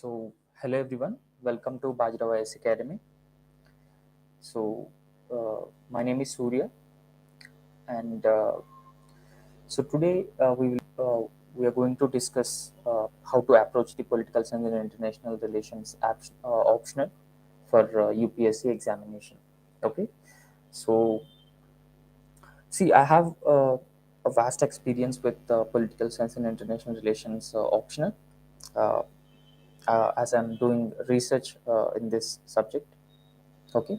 Hello everyone, welcome to Baji Rao IAS Academy. My name is Surya, and today we are going to discuss how to approach the political science and international relations optional for UPSC examination. Okay, so I have a vast experience with political science and international relations optional. Uh, as I'm doing research in this subject. Okay.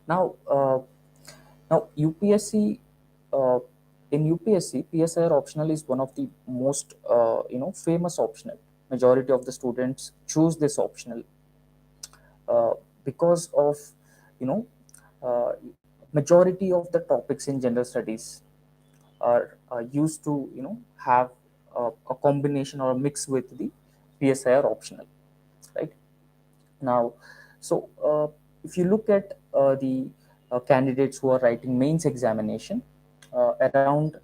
Now, UPSC uh, in UPSC, PSIR optional is one of the most famous optional. Majority of the students choose this optional uh, because of you know uh, majority of the topics in general studies are used to have a combination or a mix with the PSIR optional, right? Now, if you look at the candidates who are writing mains examination, around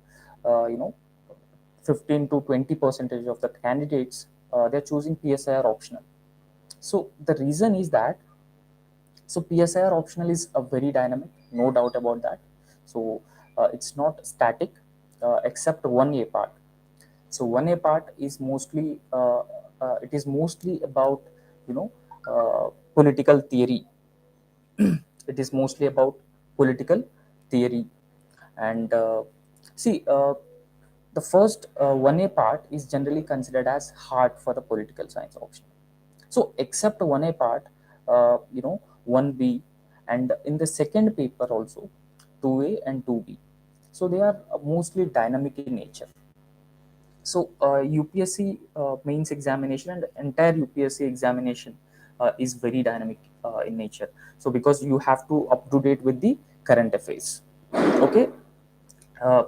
15 to 20 percentage of the candidates they're choosing PSIR optional. So the reason is that PSIR optional is a very dynamic, no doubt about that. So it's not static, except one A part. So one A part is mostly it is mostly about you know political theory. It is mostly about political theory, and the first 1A part is generally considered as hard for the political science option. So except 1A part, 1B, and in the second paper also 2A and 2B. So they are mostly dynamic in nature. So UPSC mains examination and entire UPSC examination is very dynamic in nature. So because you have to up to date with the current affairs. Okay. Uh,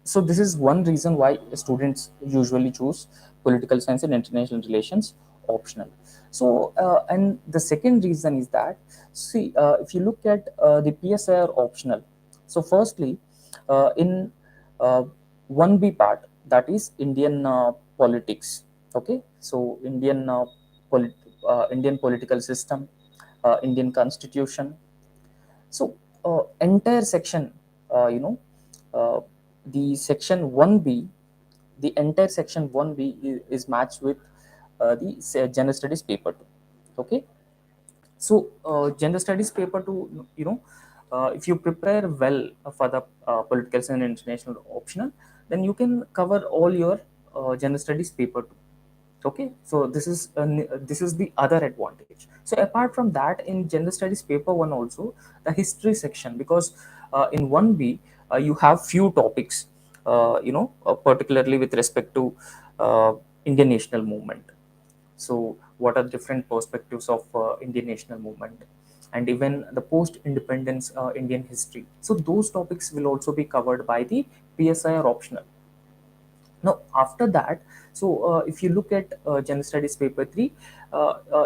so this is one reason why students usually choose political science and international relations optional. So and the second reason is that if you look at the PSIR optional, so firstly in uh, 1B part, that is Indian politics. Okay, so Indian political system, Indian constitution. So entire section, you know uh, the section 1B, the entire section 1B is matched with the general studies paper 2. Okay, so general studies paper 2, if you prepare well for the political science and international optional, then you can cover all your general studies paper 2. Okay, so this is the other advantage. So apart from that, in general studies paper 1 also, the history section, because in 1B you have few topics, particularly with respect to uh, Indian national movement. So what are different perspectives of Indian national movement, and even the post independence Indian history. So those topics will also be covered by the PSIR optional. Now, after that, if you look at General Studies Paper 3,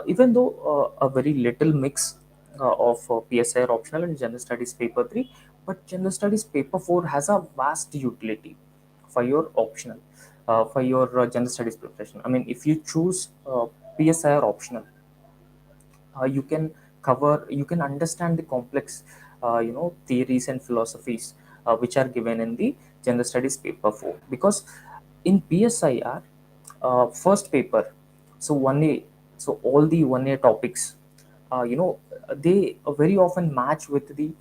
even though a very little mix of PSIR optional and General Studies Paper 3, but General Studies Paper 4 has a vast utility for your optional, for your General Studies preparation. I mean, if you choose PSIR optional, you can understand the complex theories and philosophies which are given in the General Studies paper 4, because in PSIR first paper, so 1A, so all the 1A topics, they very often match with the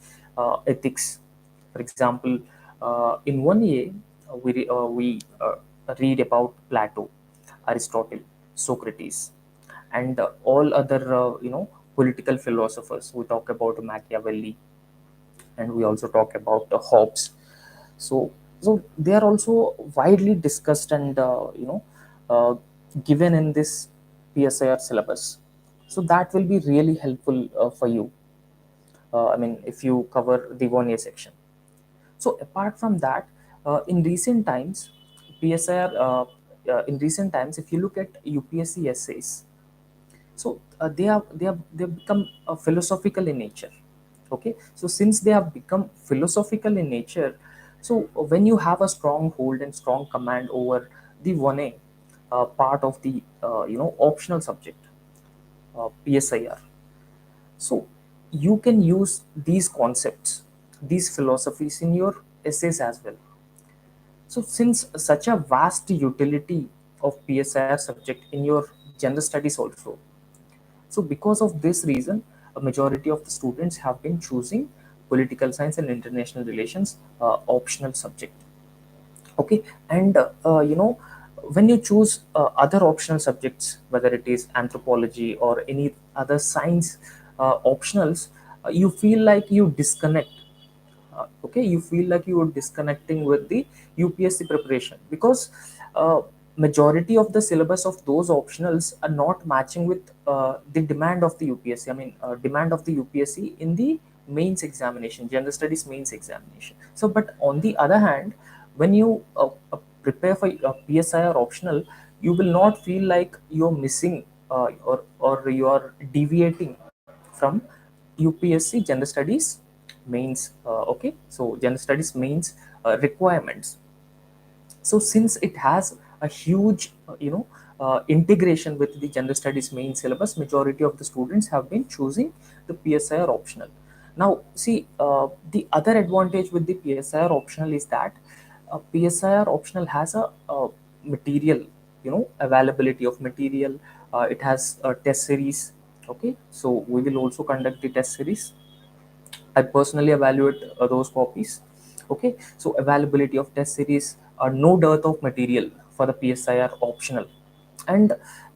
ethics. For example, in 1A we read about Plato, Aristotle, Socrates, and all other political philosophers. We talk about Machiavelli, and we also talk about Hobbes. So they are also widely discussed and uh, given in this PSIR syllabus. So that will be really helpful for you. I mean, if you cover the 1A section. So apart from that, in recent times, PSIR in recent times, if you look at UPSC essays, so they have become philosophical in nature. Okay, so since they have become philosophical in nature, so when you have a strong hold and strong command over the 1A, part of the optional subject, PSIR. So you can use these concepts, these philosophies in your essays as well. So since such a vast utility of PSIR subject in your general studies also, so because of this reason, a majority of the students have been choosing political science and international relations optional subject. Okay, and when you choose other optional subjects, whether it is anthropology or any other science optionals, you feel like you disconnect. Okay, you feel like you are disconnecting with the UPSC preparation, because uh, majority of the syllabus of those optionals are not matching with the demand of the UPSC. I mean, demand of the UPSC in the mains examination, general studies mains examination. So but on the other hand, when you prepare for PSIR optional, you will not feel like you're missing or you are deviating from UPSC general studies mains. Okay, so general studies mains requirements. So since it has a huge integration with the general studies main syllabus, majority of the students have been choosing the PSIR optional. Now see, the other advantage with the PSIR optional is that PSIR optional has a material, availability of material. It has a test series. Okay, so we will also conduct the test series. I personally evaluate those copies. Okay, so availability of test series, no dearth of material for the PSIR optional. And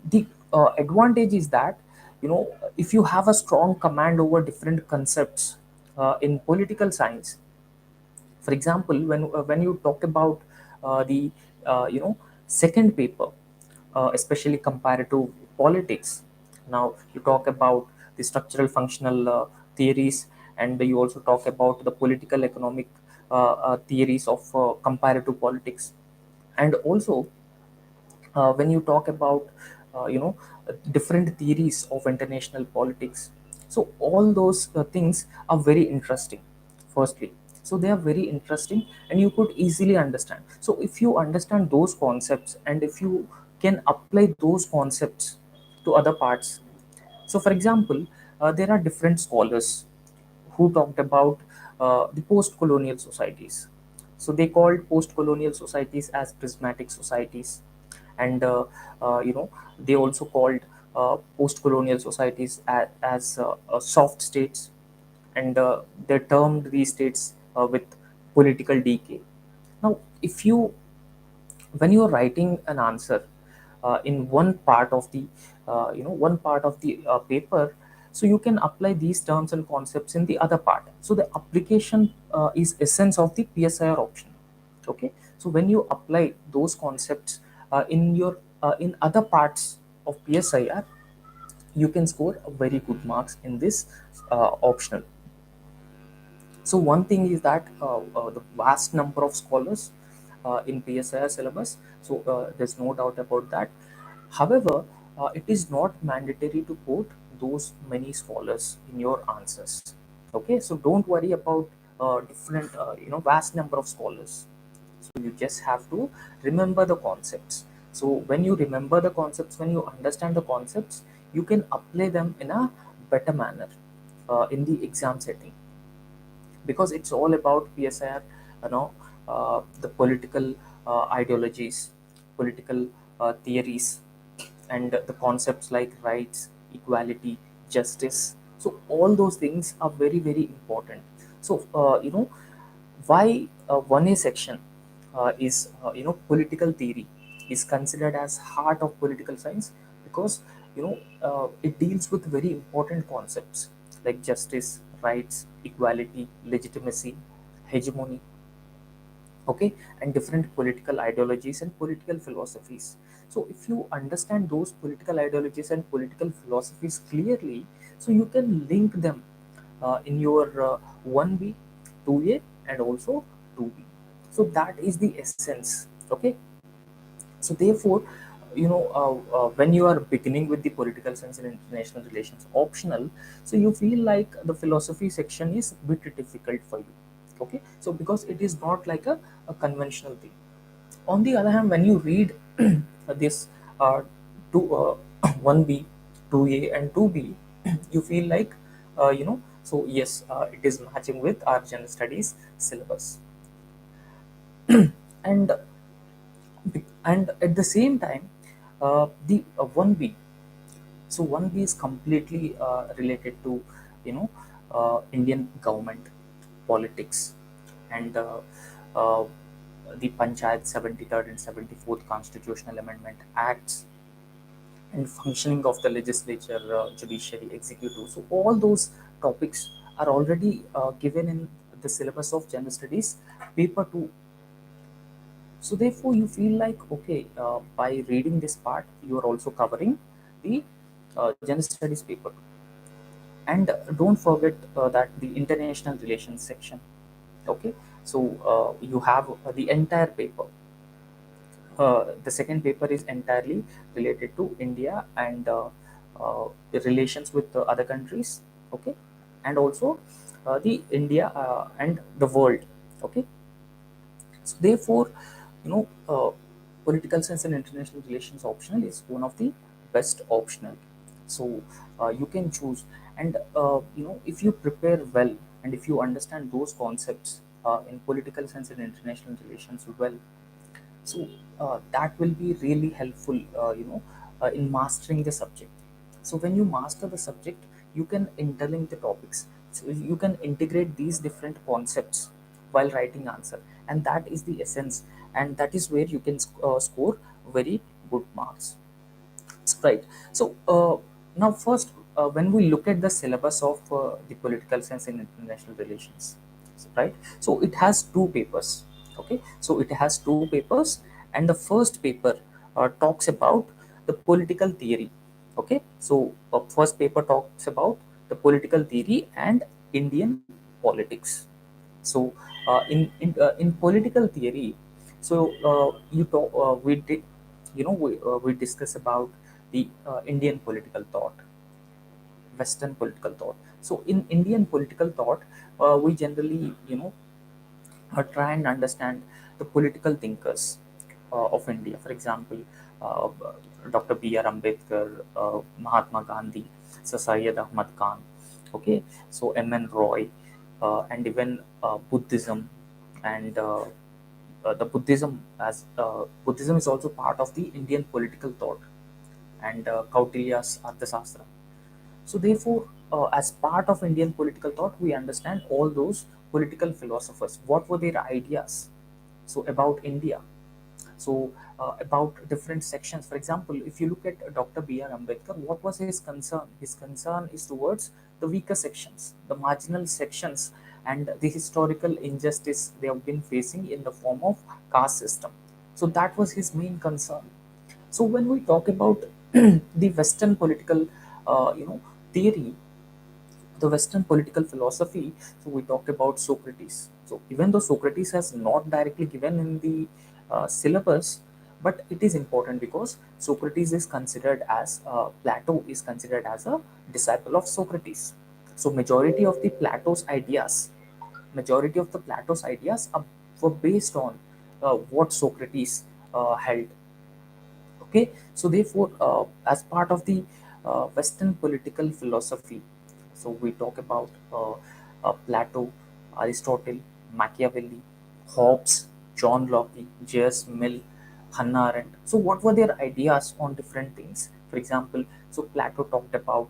the advantage is that, if you have a strong command over different concepts in political science. For example, when you talk about the second paper, especially comparative politics. Now you talk about the structural functional theories, and you also talk about the political economic theories of comparative politics. And also when you talk about different theories of international politics, so all those things are very interesting, firstly. So they are very interesting and you could easily understand. So if you understand those concepts and if you can apply those concepts to other parts. So for example, there are different scholars who talked about the post-colonial societies. So they called post-colonial societies as prismatic societies, and they also called post-colonial societies as soft states, and they termed these states with political decay. Now, if you when you are writing an answer in one part of the paper, so you can apply these terms and concepts in the other part. So the application is essence of the PSIR option. Okay, so when you apply those concepts in other parts of PSIR, you can score a very good marks in this optional. So one thing is that the vast number of scholars in PSIR syllabus. So there's no doubt about that. However, it is not mandatory to put those many scholars in your answers. Okay, so don't worry about different vast number of scholars. So you just have to remember the concepts. So when you remember the concepts, when you understand the concepts, you can apply them in a better manner in the exam setting, because it's all about PSIR, the political ideologies, political theories, and the concepts like rights, equality, justice. So all those things are very very important. So why 1A section is political theory is considered as heart of political science, because it deals with very important concepts like justice, rights, equality, legitimacy, hegemony. Okay, and different political ideologies and political philosophies. So if you understand those political ideologies and political philosophies clearly, so you can link them in your 1B, 2A, and also 2B. So that is the essence. Okay, so therefore, when you are beginning with the political science and international relations optional, so you feel like the philosophy section is a bit difficult for you. Okay, so because it is not like a conventional thing. On the other hand, when you read this uh, to 1B, 2A, and 2B, you feel like, so yes, it is matching with our general studies syllabus. and and at the same time, the 1B, so 1B is completely related to, you know Indian government politics, and uh, the Panchayat 73rd and 74th Constitutional Amendment Acts, and functioning of the legislature, judiciary, executive. So all those topics are already given in the syllabus of general studies paper 2. So therefore you feel like, okay, by reading this part you are also covering the general studies paper 2. And don't forget that the international relations section. Okay, so you have the entire paper. The second paper is entirely related to India and the relations with the other countries. Okay, and also the India and the world. Okay, so therefore, you know, political science and international relations optional is one of the best optional. So you can choose, and if you prepare well and if you understand those concepts in political science and international relations well, so that will be really helpful, in mastering the subject. So when you master the subject, you can interlink the topics, so you can integrate these different concepts while writing answer, and that is the essence, and that is where you can score very good marks. Right. So now first, when we look at the syllabus of the political science and international relations, right? So it has two papers. Okay. So it has two papers, and the first paper talks about the political theory. Okay. So first paper talks about the political theory and Indian politics. So in political theory, so you talk we did we discuss about the Indian political thought, Western political thought. So in Indian political thought, we generally try and understand the political thinkers of India. For example, uh, Dr. B.R. Ambedkar, Mahatma Gandhi, Sir Syed Ahmad Khan. Okay, so M.N. Roy, and even Buddhism, and the Buddhism is also part of the Indian political thought, and Kautilya's Arthashastra. So therefore, as part of Indian political thought, we understand all those political philosophers. What were their ideas? So about India. So about different sections. For example, if you look at Dr. B.R. Ambedkar, what was his concern? His concern is towards the weaker sections, the marginal sections, and the historical injustice they have been facing in the form of caste system. So that was his main concern. So when we talk about the Western political, theory, the Western political philosophy, so we talk about Socrates. So even though Socrates has not directly given in the syllabus, but it is important because Socrates is considered as Plato is considered as a disciple of Socrates. So majority of the Plato's ideas were based on what Socrates held. Okay, so therefore, as part of the Western political philosophy, so we talk about Plato, Aristotle, Machiavelli, Hobbes, John Locke, J.S. Mill, Hannah Arendt. So what were their ideas on different things? For example, so Plato talked about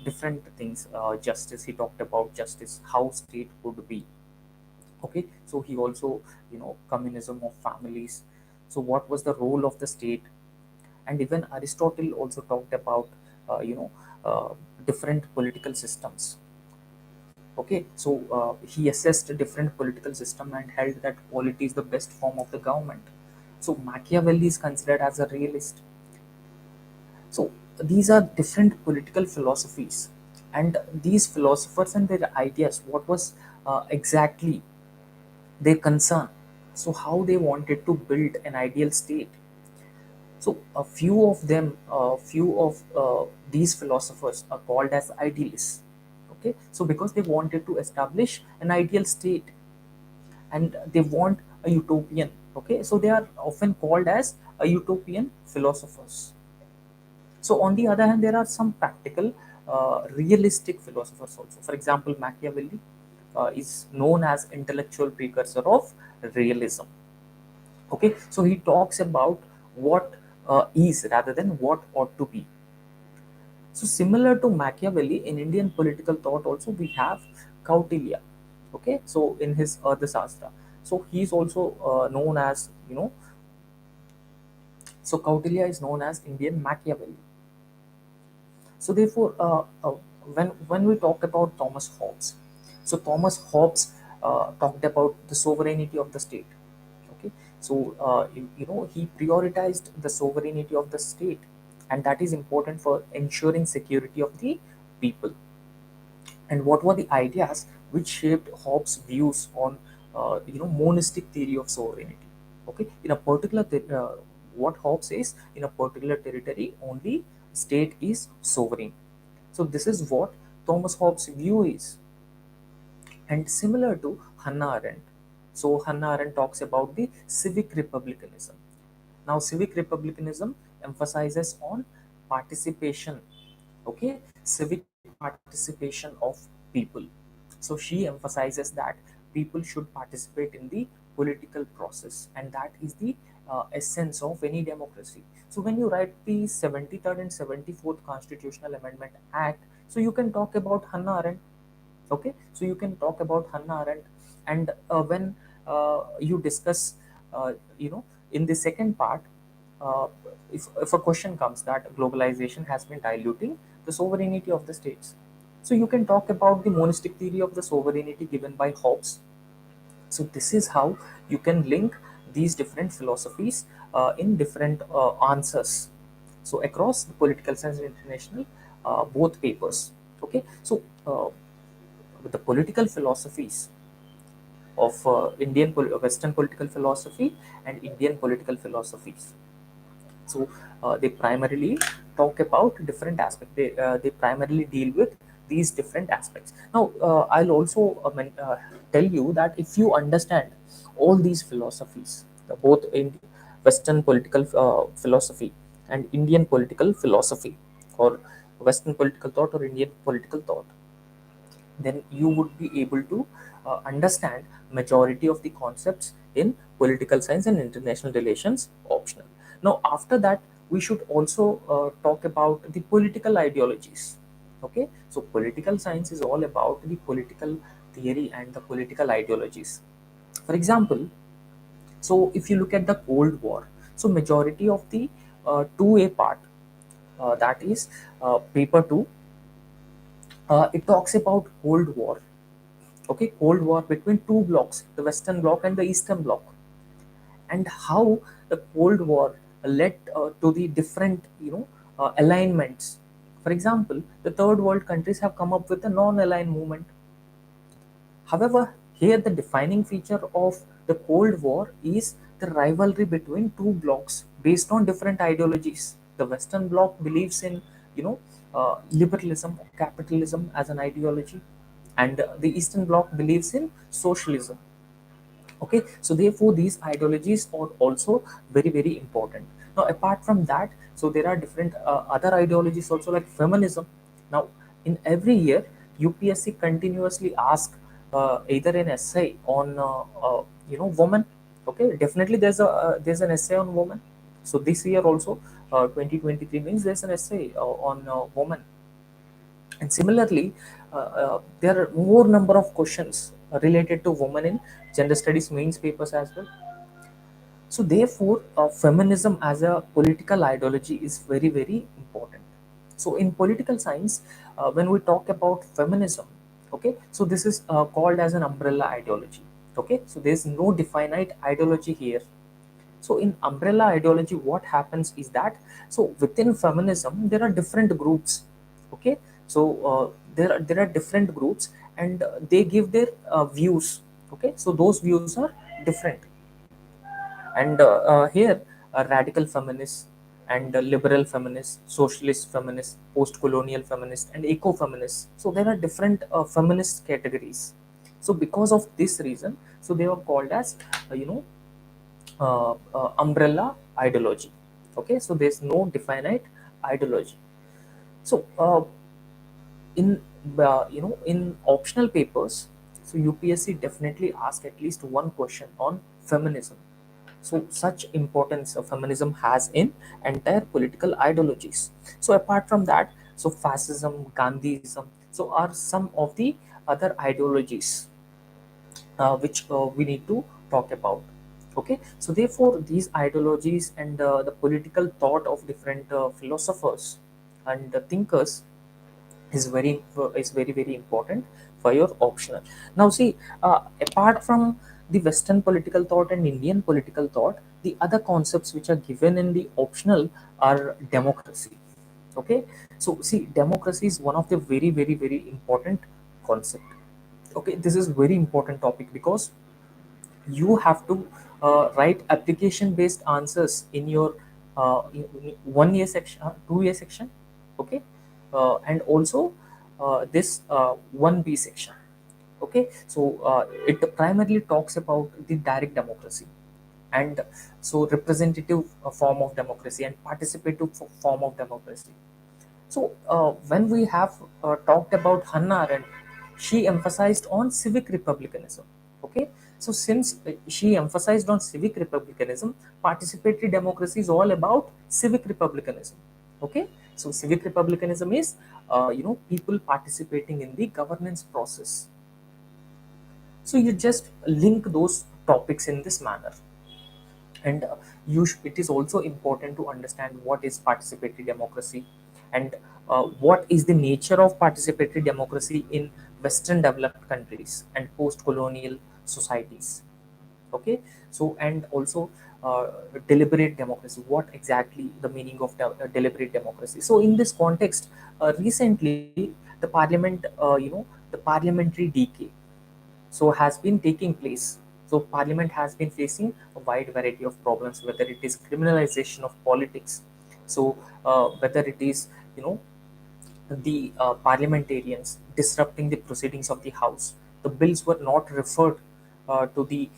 different things. Justice. He talked about justice, how state would be. Okay, so he also, communism of families. So what was the role of the state? And even Aristotle also talked about uh, you know uh, different political systems. Okay, so he assessed a different political system and held that polity is the best form of the government. So Machiavelli is considered as a realist. So these are different political philosophies, and these philosophers and their ideas, what was exactly their concern? So how they wanted to build an ideal state? So a few of them, few of these philosophers are called as idealists. Okay, so because they wanted to establish an ideal state and they want a utopian. Okay, so they are often called as utopian philosophers. So on the other hand, there are some practical, realistic philosophers also. For example, Machiavelli is known as intellectual precursor of realism. Okay, so he talks about what is rather than what ought to be. So similar to Machiavelli, in Indian political thought also we have Kautilya. Okay, so in his Shastra, so he's also known as, so Kautilya is known as Indian Machiavelli. So therefore, when we talk about Thomas Hobbes, so Thomas Hobbes talked about the sovereignty of the state. Okay, so he prioritized the sovereignty of the state, and that is important for ensuring security of the people. And what were the ideas which shaped Hobbes' views on monistic theory of sovereignty? Okay, in a particular what Hobbes says, in a particular territory only state is sovereign. So this is what Thomas Hobbes' view is, and similar to Hannah Arendt. So Hannah Arendt talks about the civic republicanism. Now, civic republicanism emphasizes on participation, okay, civic participation of people. So she emphasizes that people should participate in the political process, and that is the essence of any democracy. So when you write the 73rd and 74th Constitutional Amendment Act, so you can talk about Hannah Arendt. Okay, so you can talk about Hannah Arendt. And when you discuss, in the second part, uh, if a question comes that globalization has been diluting the sovereignty of the states, so you can talk about the monistic theory of the sovereignty given by Hobbes. So this is how you can link these different philosophies in different answers. So across the political science and international, both papers. Okay, so the political philosophies of Western political philosophy and Indian political philosophies. So they primarily talk about different aspects. They primarily deal with these different aspects. Now, I'll also tell you that if you understand all these philosophies, both in Western political philosophy and Indian political philosophy, or Western political thought or Indian political thought, then you would be able to understand majority of the concepts in political science and international relations optional. Now after that, we should also talk about the political ideologies. Okay, so political science is all about the political theory and the political ideologies. For example, so if you look at the Cold War, so majority of the 2A part, that is paper 2, it talks about Cold War. Okay, Cold War between two blocks, the Western Bloc and the Eastern Bloc, and how the Cold War led to the different alignments. For example, the third world countries have come up with a non-aligned movement. However, here the defining feature of the Cold War is the rivalry between two blocks based on different ideologies. The Western Bloc believes in, liberalism or capitalism as an ideology, and the Eastern Bloc believes in socialism. Okay, so therefore these ideologies are also very important. Now apart from that, so there are different other ideologies also, like feminism. Now in every year, UPSC continuously ask either an essay on women. Okay, definitely there's an essay on women. So this year also, 2023 means there's an essay on women. And similarly, there are more number of questions related to women in gender studies mains papers as well. So therefore, feminism as a political ideology is very important. So in political science, when we talk about feminism, okay, so this is called as an umbrella ideology. Okay, so there's no definite ideology here. So in umbrella ideology, what happens is that, so within feminism there are different groups. Okay, so there are different groups, and they give their views. Okay, so those views are different. And here, radical feminists and liberal feminists, socialist feminists, post-colonial feminists, and eco-feminists. So there are different feminist categories. So because of this reason, so they are called as, umbrella ideology. Okay, so there's no definite ideology. So in in optional papers, so UPSC definitely ask at least one question on feminism. So such importance of feminism has in entire political ideologies. So apart from that, so fascism, Gandhism, so are some of the other ideologies which we need to talk about. Okay, so therefore these ideologies and the political thought of different philosophers and thinkers is very important for your optional. Now see, apart from the Western political thought and Indian political thought, the other concepts which are given in the optional are democracy. Okay, so see, democracy is one of the very important concept. Okay, this is very important topic because you have to write application based answers in your 1 year section, 2 year section. Okay, and also this 1B section. Okay, so it primarily talks about the direct democracy, and so representative form of democracy and participative form of democracy. So when we have talked about Hannah Arendt, she emphasized on civic republicanism. Okay, so since she emphasized on civic republicanism, participatory democracy is all about civic republicanism. Okay, so civic republicanism is people participating in the governance process. So you just link those topics in this manner, and it is also important to understand what is participatory democracy, and what is the nature of participatory democracy in Western developed countries and post-colonial societies. Okay, so and also uh, deliberate democracy, what exactly the meaning of deliberate democracy. So in this context, recently the parliament, the parliamentary decay so has been taking place. So parliament has been facing a wide variety of problems, whether it is criminalization of politics, so whether it is you know the parliamentarians disrupting the proceedings of the house, the bills were not referred to the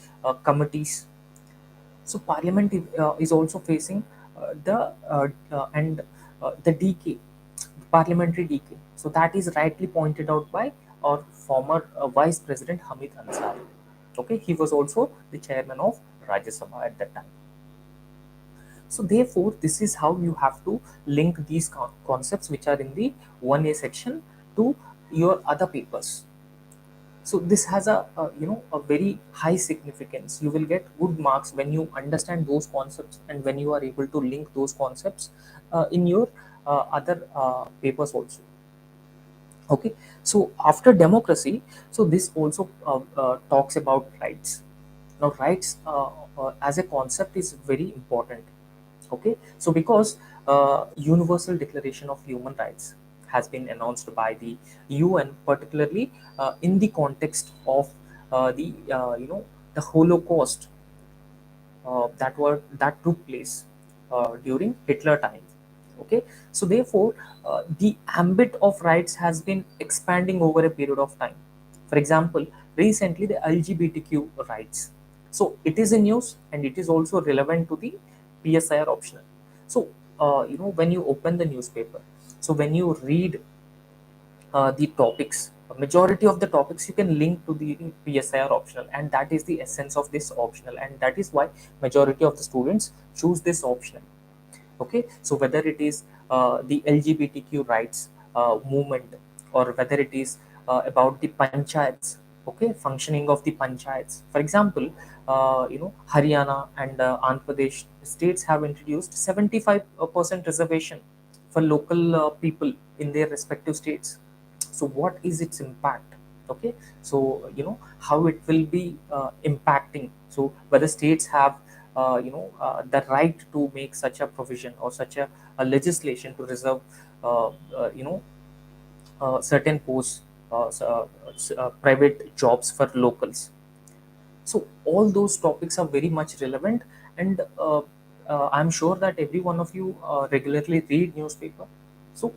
committees. So parliament is also facing the and the decay, parliamentary decay. So that is rightly pointed out by our former Vice President Hamid Ansari. Okay, he was also the chairman of Rajya Sabha at that time. So therefore, this is how you have to link these concepts which are in the 1A section to your other papers. So this has a very high significance. You will get good marks when you understand those concepts and when you are able to link those concepts in your other papers also. Okay, so after democracy, so this also talks about rights. Now rights as a concept is very important. Okay, so because universal declaration of human rights has been announced by the UN, particularly in the context of the the Holocaust that took place during Hitler time. Okay, so therefore the ambit of rights has been expanding over a period of time. For example, recently the LGBTQ rights. So it is in news and it is also relevant to the PSIR optional. So when you open the newspaper, so when you read the topics, a majority of the topics you can link to the PSIR optional, and that is the essence of this optional, and that is why majority of the students choose this optional. Okay, so whether it is the LGBTQ rights movement, or whether it is about the panchayats, okay, functioning of the panchayats. For example, Haryana and Andhra Pradesh states have introduced 75% reservation for local people in their respective states. So what is its impact? Okay, so how it will be impacting. So whether states have the right to make such a provision or such a legislation to reserve uh, uh, you know certain posts, private jobs for locals. So all those topics are very much relevant, and I'm sure that every one of you regularly read newspaper. So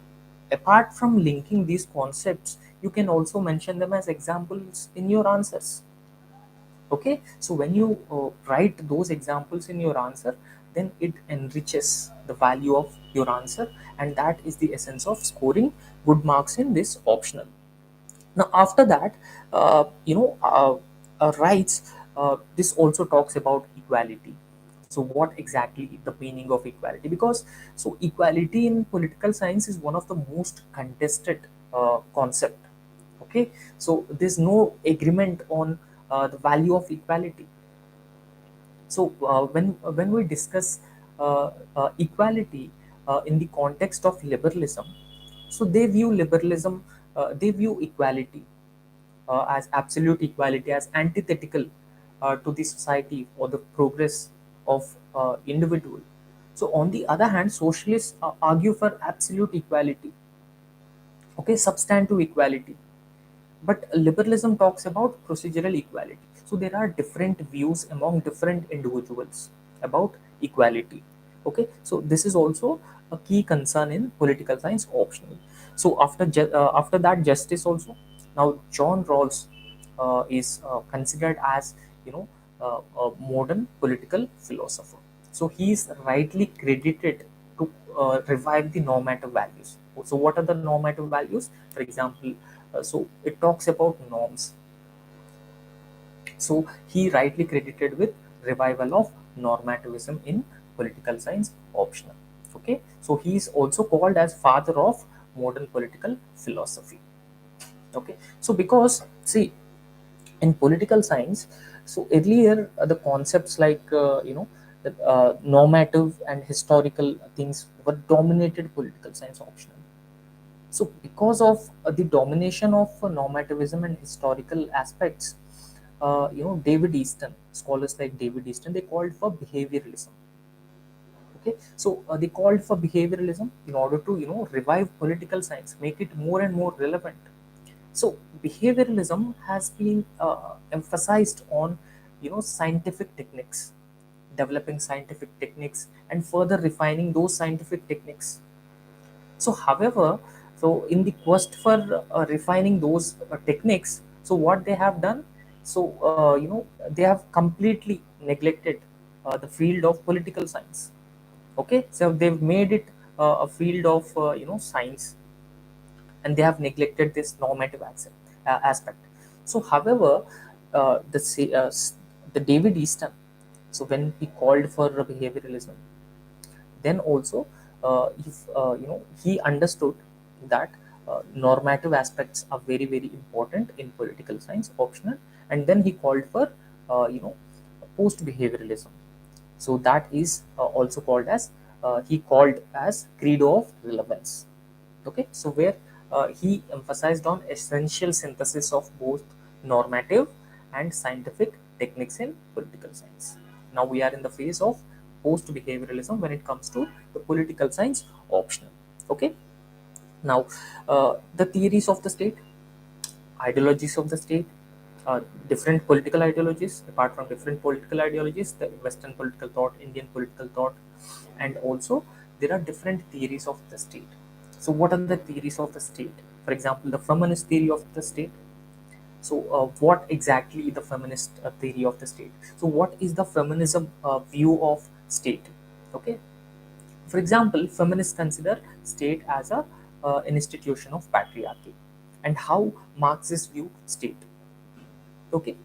apart from linking these concepts, you can also mention them as examples in your answers. Okay, so when you write those examples in your answer, then it enriches the value of your answer, and that is the essence of scoring good marks in this optional. Now after that, rights, this also talks about equality. So what exactly the meaning of equality? Because so equality in political science is one of the most contested concept. Okay, so there's no agreement on the value of equality. So when we discuss equality in the context of liberalism, so they view liberalism, they view equality as absolute equality, as antithetical to the society or the progress of individual. So on the other hand, socialists argue for absolute equality, okay, substantive equality. But liberalism talks about procedural equality. So there are different views among different individuals about equality. Okay, so this is also a key concern in political science optional. So after that, justice also. Now John Rawls is considered as, a modern political philosopher. So he is rightly credited to revive the normative values. So what are the normative values? For example, so it talks about norms. So he rightly credited with revival of normativism in political science optional. Okay, so he is also called as father of modern political philosophy. Okay, so because see, in political science, so earlier the concepts like the, normative and historical things were dominated political science optional. So because of the domination of normativism and historical aspects, David Easton, scholars like David Easton, they called for behavioralism. Okay, so they called for behavioralism in order to revive political science, make it more and more relevant. So behavioralism has been emphasized on scientific techniques, developing scientific techniques and further refining those scientific techniques. So however, so in the quest for refining those techniques, so what they have done, so they have completely neglected the field of political science. Okay, so they've made it a field of science, and they have neglected this normative aspect. So however, the David Easton, so when he called for behavioralism, then also if he understood that normative aspects are very very important in political science optional, and then he called for post behavioralism. So that is also called as he called as credo of relevance. Okay, so where he emphasized on essential synthesis of both normative and scientific techniques in political science. Now we are in the phase of post behavioralism when it comes to the political science optional. Okay, now the theories of the state, ideologies of the state, different political ideologies. Apart from different political ideologies, the Western political thought, Indian political thought, and also there are different theories of the state. So what are the theories of the state? For example, the feminist theory of the state. So what exactly the feminist theory of the state? So what is the feminism view of state? Okay, for example, feminists consider state as an institution of patriarchy, and how Marxists view state. Okay,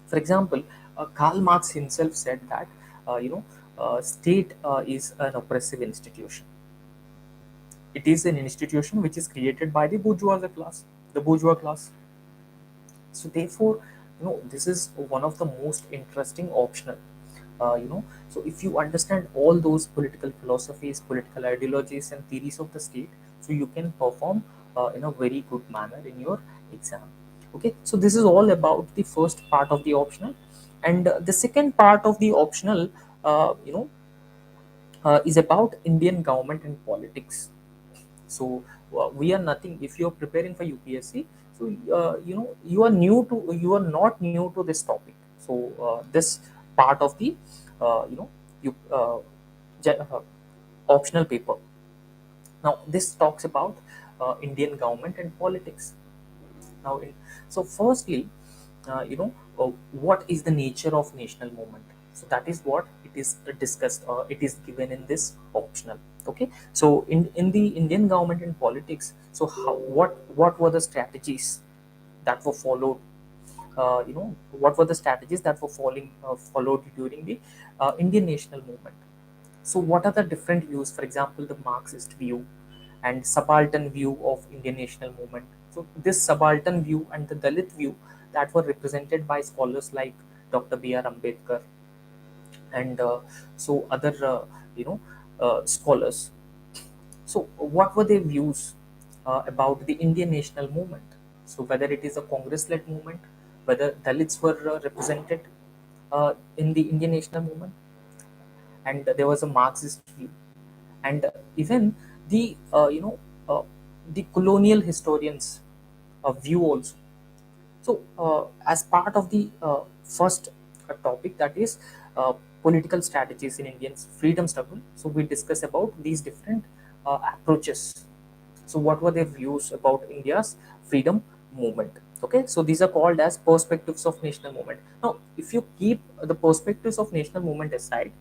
for example, Karl Marx himself said that state is an oppressive institution. It is an institution which is created by the bourgeois class, the bourgeois class. So therefore, this is one of the most interesting optional. So if you understand all those political philosophies, political ideologies, and theories of the state, so you can perform in a very good manner in your exam. Okay, so this is all about the first part of the optional, and the second part of the optional, is about Indian government and politics. So we are nothing if you are preparing for UPSC. So you are not new to this topic. So this part of the you ge- uh, optional paper. Now this talks about Indian government and politics. Now, so firstly, what is the nature of national movement. So that is what it is discussed, it is given in this optional. Okay, so in the Indian government and politics, so what were the strategies that were followed, what were the strategies that were followed during the Indian national movement. So what are the different views, for example the Marxist view and subaltern view of Indian national movement. So this subaltern view and the Dalit view that were represented by scholars like Dr. B.R. Ambedkar and so other scholars. So what were their views about the Indian national movement? So whether it is a Congress-led movement, whether Dalits were represented in the Indian national movement, and there was a Marxist view, and even the the colonial historians view also. So as part of the first topic, that is political strategies in Indian freedom struggle, so we discuss about these different approaches. So what were their views about India's freedom movement? Okay, so these are called as perspectives of national movement. Now if you keep the perspectives of national movement aside,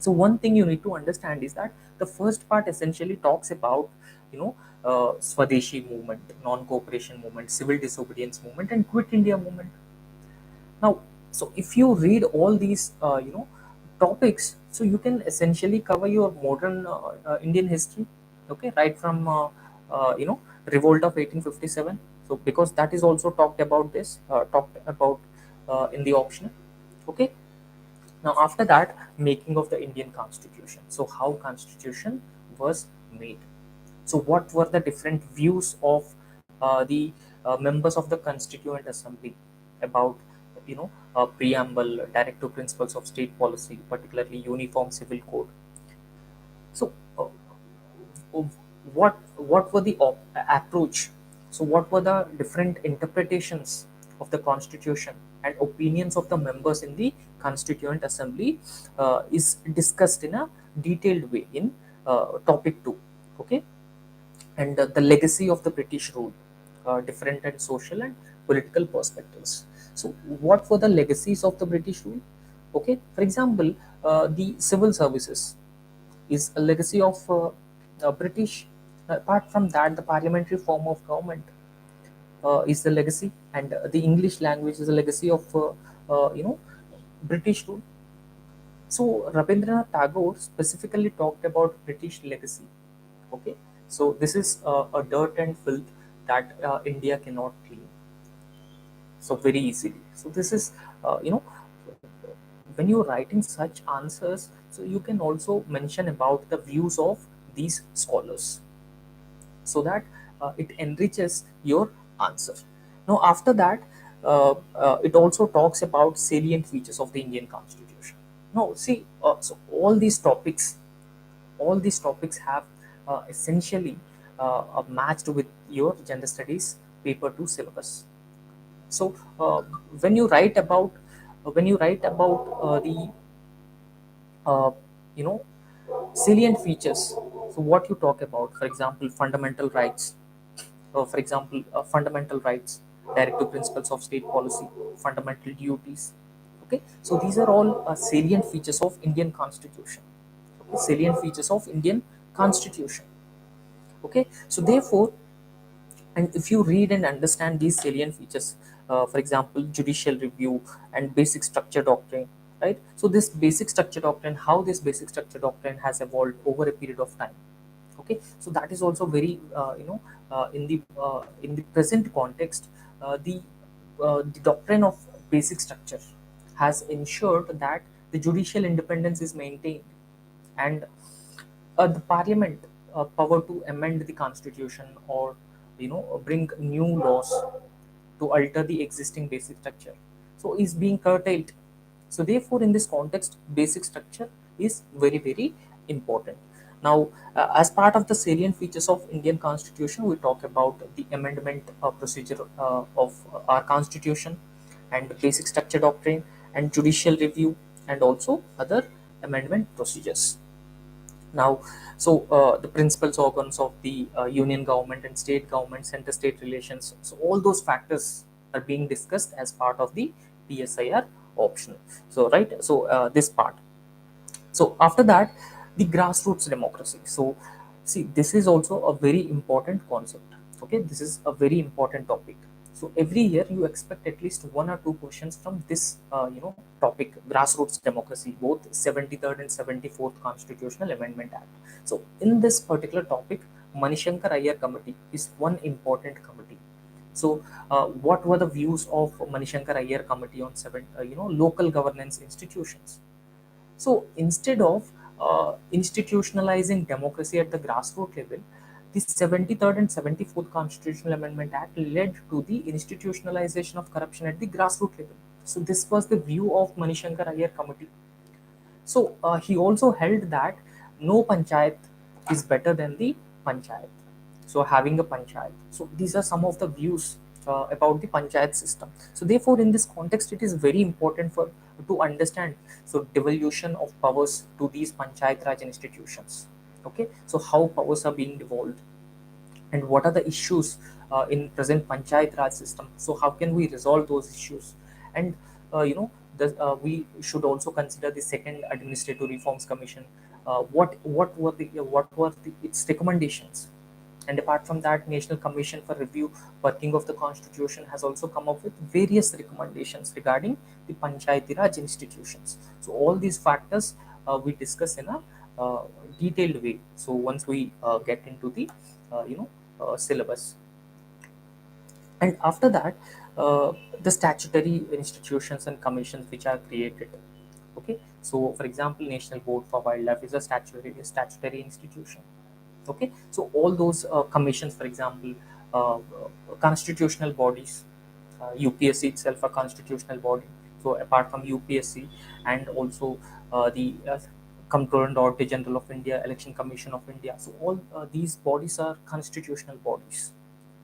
so one thing you need to understand is that the first part essentially talks about, Swadeshi movement, non-cooperation movement, civil disobedience movement, and Quit India movement. Now, so if you read all these, topics, so you can essentially cover your modern Indian history. Okay, right from revolt of 1857. So because that is also talked about in the optional. Okay, now, after that, making of the Indian Constitution. So, how Constitution was made. So, what were the different views of the members of the Constituent Assembly about, preamble, directive principles of state policy, particularly uniform civil code. So, what were the approach? So, what were the different interpretations of the Constitution and opinions of the members in the Constituent Assembly is discussed in a detailed way in topic 2. Okay, and the legacy of the British rule, different and social and political perspectives. So, what were the legacies of the British rule? Okay, for example, the civil services is a legacy of British. Apart from that, the parliamentary form of government is the legacy, and the English language is a legacy of British rule. So Rabindranath Tagore specifically talked about British legacy. Okay, so this is a dirt and filth that India cannot clean so very easily. So this is when you're writing such answers, so you can also mention about the views of these scholars, so that it enriches your answer. Now after that, it also talks about salient features of the Indian Constitution. Now see, so all these topics have essentially matched with your gender studies paper 2 syllabus. So when you write about the uh, you know salient features, so what you talk about, for example fundamental rights, fundamental rights, directive principles of state policy, fundamental duties. Okay, so these are all salient features of Indian Constitution. Okay, salient features of Indian Constitution. Okay, so therefore, and if you read and understand these salient features, for example judicial review and basic structure doctrine, right? So this basic structure doctrine, how this basic structure doctrine has evolved over a period of time. Okay, so that is also very in the present context, the doctrine of basic structure has ensured that the judicial independence is maintained, and the parliament power to amend the constitution or bring new laws to alter the existing basic structure, so is being curtailed. So therefore in this context basic structure is very very important. Now as part of the salient features of Indian Constitution, we talk about the amendment procedure of our constitution, and basic structure doctrine, and judicial review, and also other amendment procedures. Now, so the principals organs of the union government and state government, center state relations, so all those factors are being discussed as part of the PSIR optional. So right, so this part. So after that, the grassroots democracy. So see, this is also a very important concept. Okay, this is a very important topic. So every year you expect at least one or two questions from this topic, grassroots democracy, both 73rd and 74th Constitutional Amendment Act. So in this particular topic, Manishankar Iyer Committee is one important committee. So what were the views of Manishankar Iyer Committee on local governance institutions? So instead of institutionalizing democracy at the grassroots level, the 73rd and 74th Constitutional Amendment Act led to the institutionalization of corruption at the grassroots level. So this was the view of Manishankar Iyer Committee. So he also held that no panchayat is better than the panchayat. So having a panchayat. So these are some of the views about the panchayat system. So therefore, in this context, it is very important for to understand devolution of powers to these panchayat raj institutions. Okay, so how powers are being devolved, and what are the issues in present panchayat raj system. So how can we resolve those issues? And we should also consider the second administrative reforms commission. What were its recommendations? And apart from that, National Commission for Review Working of the Constitution has also come up with various recommendations regarding the Panchayati Raj institutions. So all these factors we discuss in a detailed way. So once we get into the syllabus, and after that, the statutory institutions and commissions which are created. Okay, so for example, National Board for Wildlife is a statutory institution. Okay, so all those commissions, for example, constitutional bodies, UPSC itself a constitutional body. So apart from UPSC, and also the Comptroller and Auditor General of India, Election Commission of India, so all these bodies are constitutional bodies.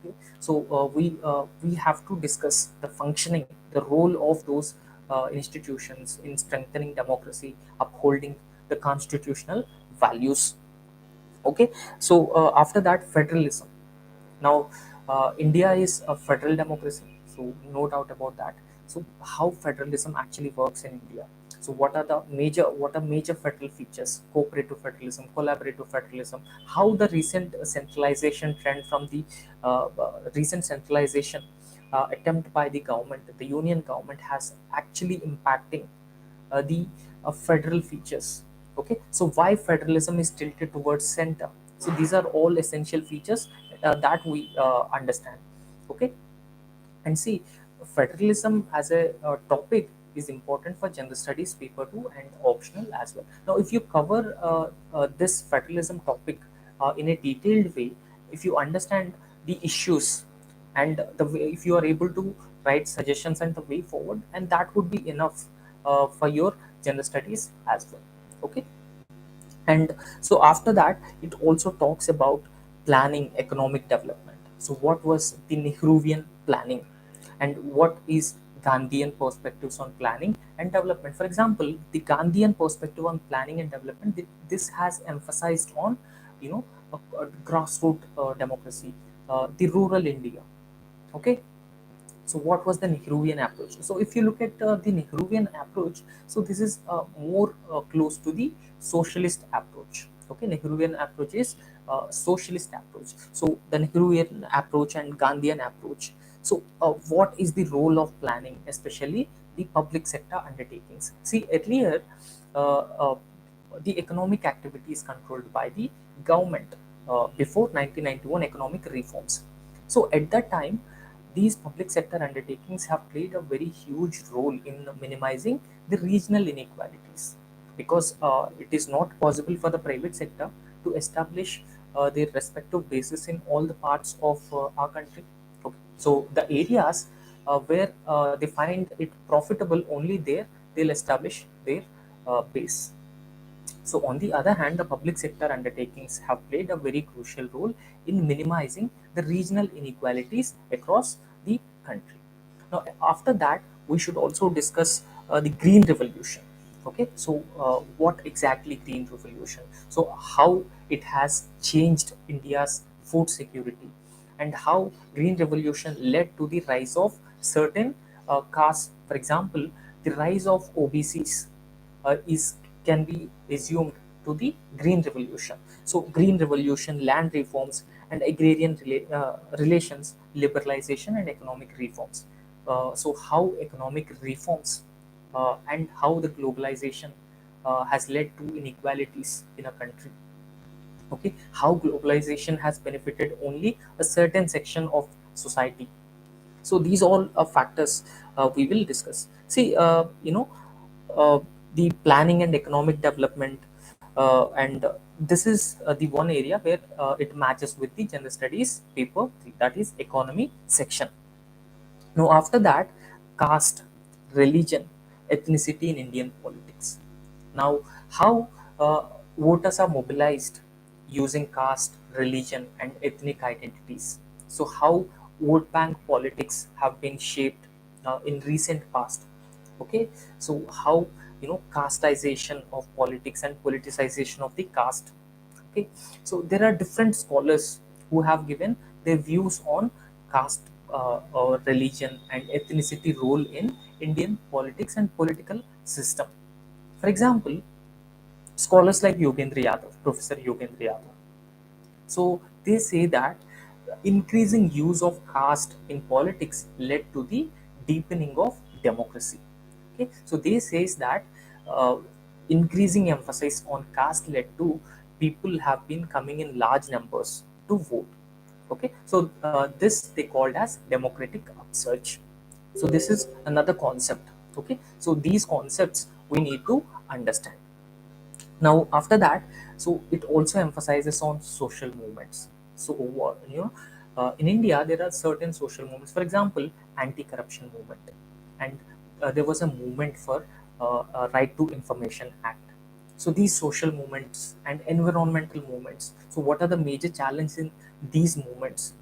Okay, so we have to discuss the functioning, the role of those institutions in strengthening democracy, upholding the constitutional values. Okay, so after that, federalism. Now India is a federal democracy, so no doubt about that. So how federalism actually works in India? So what are major federal features? Cooperative federalism, collaborative federalism. How the recent centralization trend from the recent centralization attempt by the government, the union government, has actually impacting the federal features. Okay, so why federalism is tilted towards center? So these are all essential features that we understand. Okay, and see, federalism as a topic is important for general studies paper 2 and optional as well. Now if you cover this federalism topic in a detailed way, if you understand the issues, and the way, if you are able to write suggestions and the way forward, and that would be enough for your general studies as well. Okay, and so after that, it also talks about planning economic development. So what was the Nehruvian planning, and what is Gandhian perspectives on planning and development? For example, the Gandhian perspective on planning and development, this has emphasized on a grassroots democracy, the rural India. Okay, so what was the Nehruvian approach? So if you look at the Nehruvian approach, so this is more close to the socialist approach. Okay, Nehruvian approach is socialist approach. So the Nehruvian approach and Gandhian approach. So what is the role of planning, especially the public sector undertakings? See, earlier uh, uh, the economic activity is controlled by the government before 1991 economic reforms. So at that time, these public sector undertakings have played a very huge role in minimizing the regional inequalities, because it is not possible for the private sector to establish their respective bases in all the parts of our country. Okay. So the areas where they find it profitable, only there they'll establish their base. So, on the other hand, the public sector undertakings have played a very crucial role in minimizing the regional inequalities across the country. Now, after that, we should also discuss the Green Revolution. Okay, so what exactly Green Revolution? So, how it has changed India's food security, and how Green Revolution led to the rise of certain castes. For example, the rise of OBCs is can be assumed to the Green Revolution. So Green Revolution, land reforms, and agrarian relations, liberalization, and economic reforms. So how economic reforms and how the globalization has led to inequalities in a country. Okay, how globalization has benefited only a certain section of society. So these all are factors we will discuss. See, uh, the planning and economic development, and this is the one area where it matches with the general studies paper 3, that is economy section. Now, after that, caste, religion, ethnicity in Indian politics. Now, how uh, voters are mobilized using caste, religion, and ethnic identities. So, how vote bank politics have been shaped in recent past. Okay, so how casteization of politics and politicization of the caste. Okay, so there are different scholars who have given their views on caste or religion and ethnicity role in Indian politics and political system. For example, scholars like Yogendra Yadav, Professor Yogendra Yadav, so they say that increasing use of caste in politics led to the deepening of democracy. Okay, so they says that uh, increasing emphasis on caste led to people have been coming in large numbers to vote. Okay, so this they called as democratic upsurge. So this is another concept. Okay, so these concepts we need to understand. Now after that, so it also emphasizes on social movements. So in India there are certain social movements. For example, anti-corruption movement, and there was a movement for right to information act. So these social movements and environmental movements, so what are the major challenges in these movements?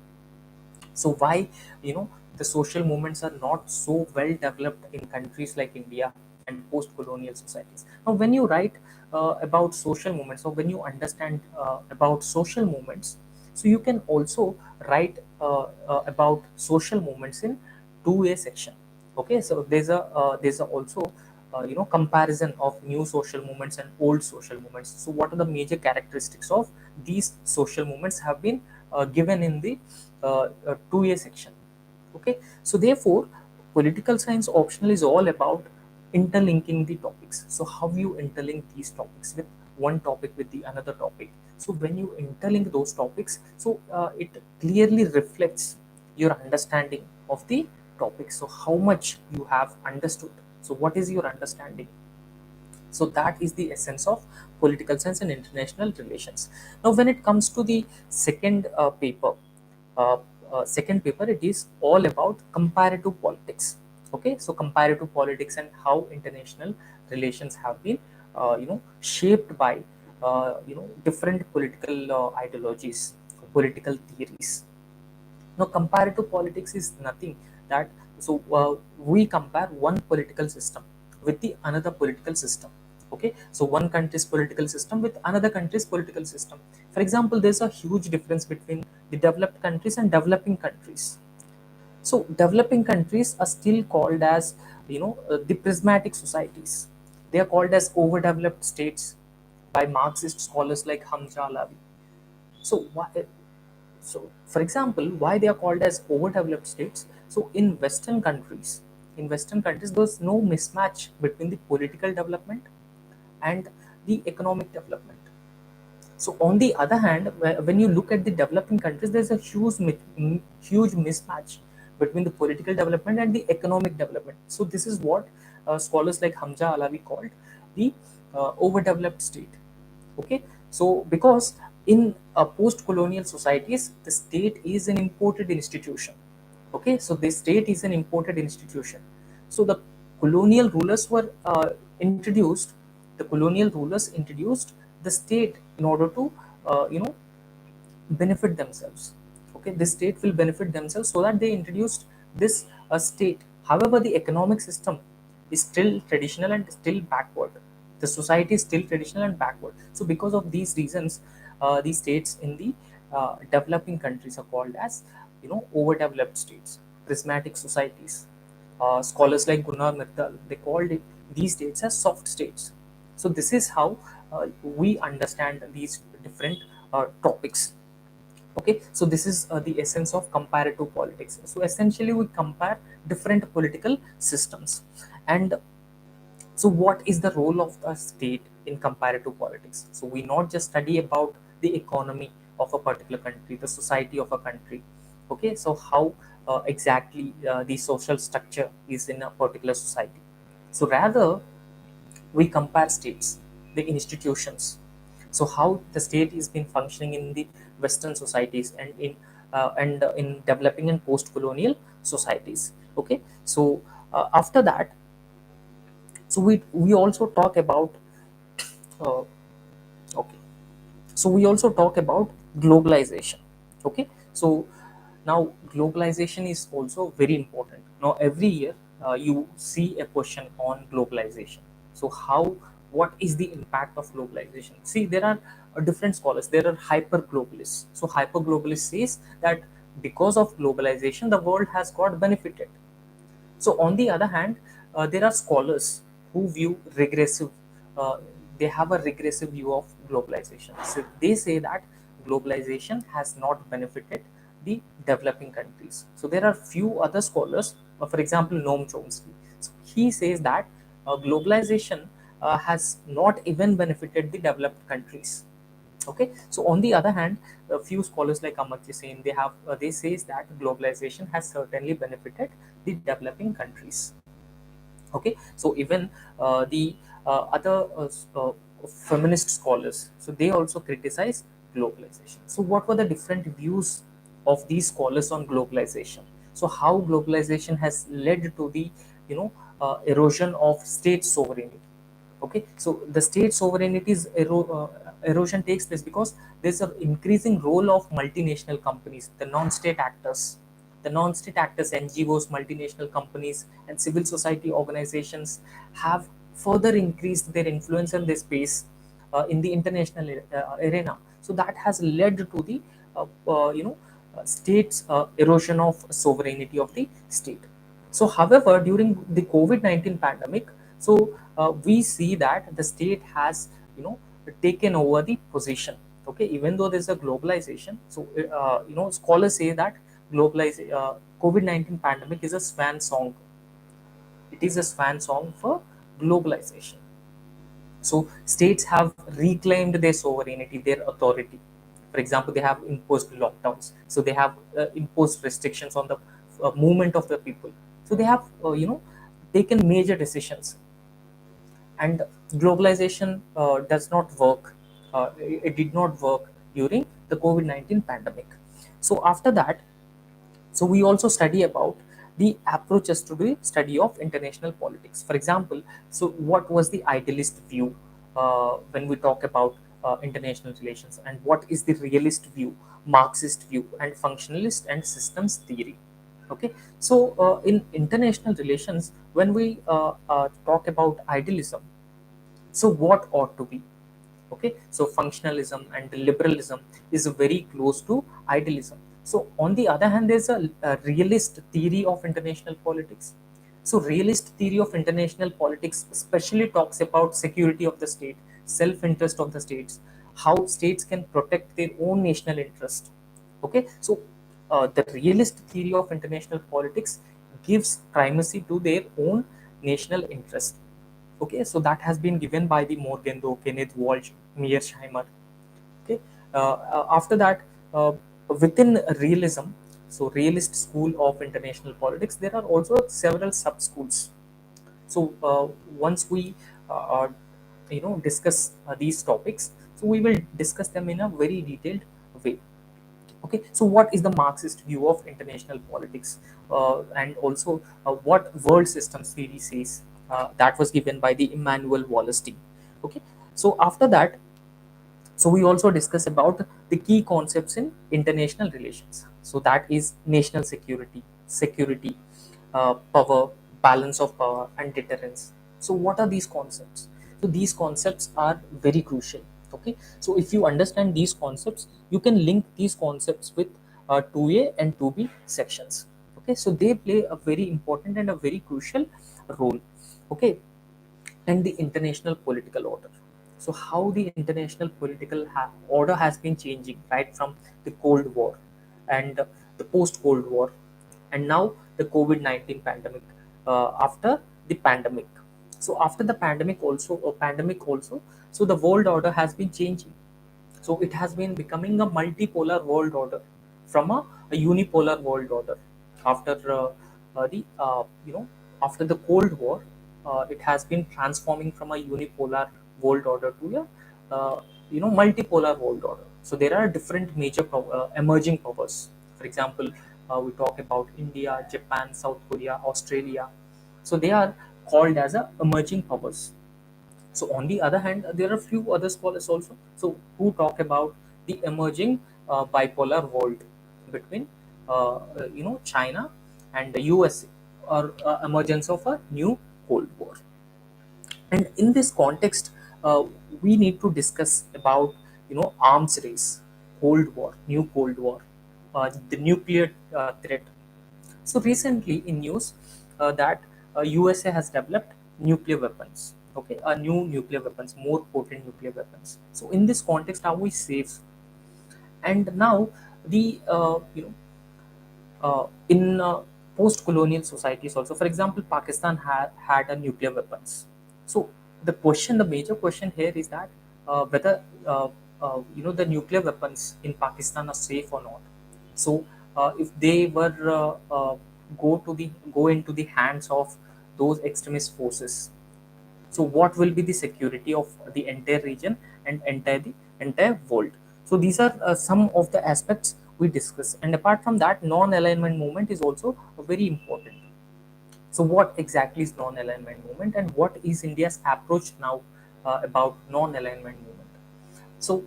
So why the social movements are not so well developed in countries like India and post-colonial societies? Now, when you write about social movements, or when you understand about social movements, so you can also write about social movements in 2A section. Okay, so there's a also comparison of new social movements and old social movements. So what are the major characteristics of these social movements have been given in the 2A section. Okay, so therefore political science optional is all about interlinking the topics. So how you interlink these topics with one topic with the another topic. So when you interlink those topics, so it clearly reflects your understanding of the topic. So how much you have understood, so what is your understanding? So that is the essence of political science and international relations. Now when it comes to the uh, second paper, it is all about comparative politics. Okay, so comparative politics and how international relations have been shaped by different political ideologies, political theories. Now, comparative politics is nothing that, so we compare one political system with the another political system. Okay, so one country's political system with another country's political system. For example, there's a huge difference between the developed countries and developing countries. So developing countries are still called as the prismatic societies. They are called as overdeveloped states by Marxist scholars like Hamza Alavi. So for example, why they are called as overdeveloped states? So in Western countries, there's no mismatch between the political development and the economic development. So on the other hand, when you look at the developing countries, there's a huge mismatch between the political development and the economic development. So this is what scholars like Hamza Alavi called the overdeveloped state. Okay, so because in post-colonial societies, the state is an imported institution. Okay, so the state is an imported institution. So colonial rulers were introduced the colonial rulers introduced the state in order to benefit themselves. Okay, this state will benefit themselves, so that they introduced this state. However, the economic system is still traditional and still backward. The society is still traditional and backward. So because of these reasons, these states in the developing countries are called as overdeveloped states. prismatic societies. Scholars like Gunnar Myrdal, they called these states as soft states. So this is how we understand these different topics. Okay, so this is the essence of comparative politics. So essentially we compare different political systems. And so what is the role of a state in comparative politics? So we not just study about the economy of a particular country, the society of a country. Okay, so how exactly the social structure is in a particular society. So rather we compare states, the institutions. So how the state is been functioning in the Western societies and in developing and post-colonial societies. Okay, so after that, so we also talk about uh, okay, so we also talk about globalization. Okay, so now globalization is also very important. Now every year you see a question on globalization. So how, what is the impact of globalization? See, there are different scholars, there are hyper globalists. So hyper globalists says that because of globalization the world has got benefited. So on the other hand, there are scholars who view regressive, uh, they have a regressive view of globalization. So they say that globalization has not benefited the developing countries. So there are few other scholars, for example, Noam Chomsky. So he says that globalization has not even benefited the developed countries. Okay, so on the other hand, a few scholars like Amartya Sen, they says that globalization has certainly benefited the developing countries. Okay, so even the other feminist scholars, so they also criticize globalization. So what were the different views of these scholars on globalization? So how globalization has led to the, erosion of state sovereignty. Okay, so the state sovereignty's erosion takes place because there's an increasing role of multinational companies, the non-state actors. The non-state actors, NGOs, multinational companies, and civil society organizations have further increased their influence and their space in the international arena. So that has led to the state's erosion of sovereignty of the state. So, however, during the COVID-19 pandemic, so we see that the state has, taken over the position. Okay, even though there's a globalization, so scholars say that COVID-19 pandemic is a swan song. It is a swan song for globalization. So states have reclaimed their sovereignty, their authority. For example, they have imposed lockdowns. So they have imposed restrictions on the movement of the people. So they have, taken major decisions. And globalization does not work. It did not work during the COVID-19 pandemic. So after that, so we also study about the approaches to the study of international politics. For example, so what was the idealist view when we talk about international relations, and what is the realist view, Marxist view, and functionalist and systems theory? Okay, so in international relations, when we talk about idealism, so what ought to be? Okay, so functionalism and liberalism is very close to idealism. So on the other hand, there's a realist theory of international politics. So realist theory of international politics especially talks about security of the state, self-interest of the states, how states can protect their own national interest. Okay, so the realist theory of international politics gives primacy to their own national interest. Okay, so that has been given by the Morgenthau, Kenneth Walsh, Mearsheimer. Okay, after that, within realism, so realist school of international politics, there are also several sub schools. So once we uh, discuss these topics, so we will discuss them in a very detailed way. Okay, so what is the Marxist view of international politics, and also what world systems theory says? That was given by the Emmanuel Wallerstein. Okay, so after that, so we also discuss about the key concepts in international relations. So that is national security, power, balance of power, and deterrence. So what are these concepts? So these concepts are very crucial. Okay, so if you understand these concepts, you can link these concepts with 2A and 2B sections. Okay, so they play a very important and a very crucial role. Okay, and the international political order. So how the international political order has been changing right from the Cold War and the post Cold War, and now the COVID-19 pandemic. After the pandemic, so after the pandemic also, so the world order has been changing. So it has been becoming a multipolar world order from a unipolar world order. After the after the Cold War, it has been transforming from a unipolar world order to a multipolar world order. So there are different major emerging powers. For example, we talk about India, Japan, South Korea, Australia. So they are called as a emerging powers. So on the other hand, there are a few other scholars also, so who talk about the emerging bipolar world between China and the USA, or emergence of a new Cold War. And in this context, we need to discuss about arms race, Cold War, new Cold War, the nuclear threat. So recently in news that USA has developed nuclear weapons. Okay, new nuclear weapons, more potent nuclear weapons. So in this context, are we safe? And now the in post-colonial societies also, for example, Pakistan had a nuclear weapons. So the major question here is that whether the nuclear weapons in Pakistan are safe or not. So if they were go into the hands of those extremist forces, so what will be the security of the entire region and entire world? So these are some of the aspects we discuss. And apart from that, non-alignment movement is also very important. So what exactly is non-alignment movement, and what is India's approach now about non-alignment movement? So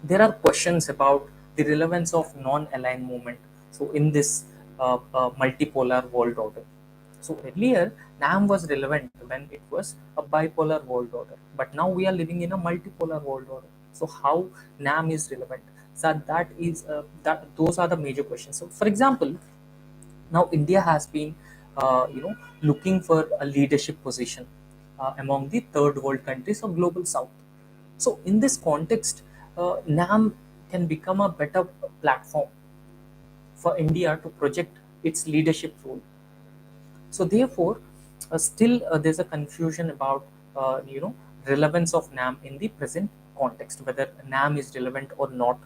there are questions about the relevance of non-aligned movement, so in this multipolar world order. So earlier, NAM was relevant when it was a bipolar world order, but now we are living in a multipolar world order. So how NAM is relevant? So that is that those are the major questions. So for example, now India has been looking for a leadership position among the third world countries of global south. So in this context, NAM can become a better platform for India to project its leadership role. So therefore, still there's a confusion about relevance of NAM in the present context, whether NAM is relevant or not.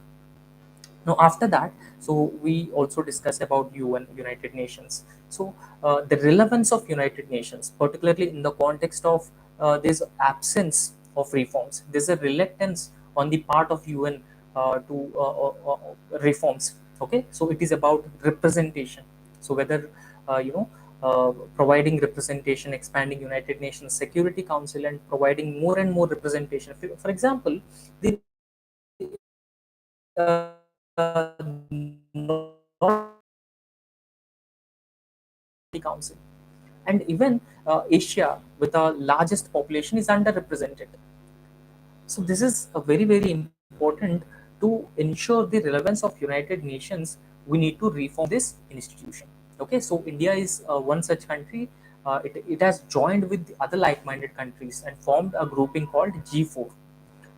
Now after that, so we also discussed about UN, United Nations. So the relevance of United Nations, particularly in the context of this absence of reforms, there's a reluctance on the part of UN to reforms. Okay, so it is about representation. So whether providing representation, expanding United Nations Security Council, and providing more and more representation. For example, the Council, and even Asia with the largest population is underrepresented. So this is a very important to ensure the relevance of United Nations. We need to reform this institution. Okay, so India is one such country. It has joined with the other like-minded countries and formed a grouping called G4.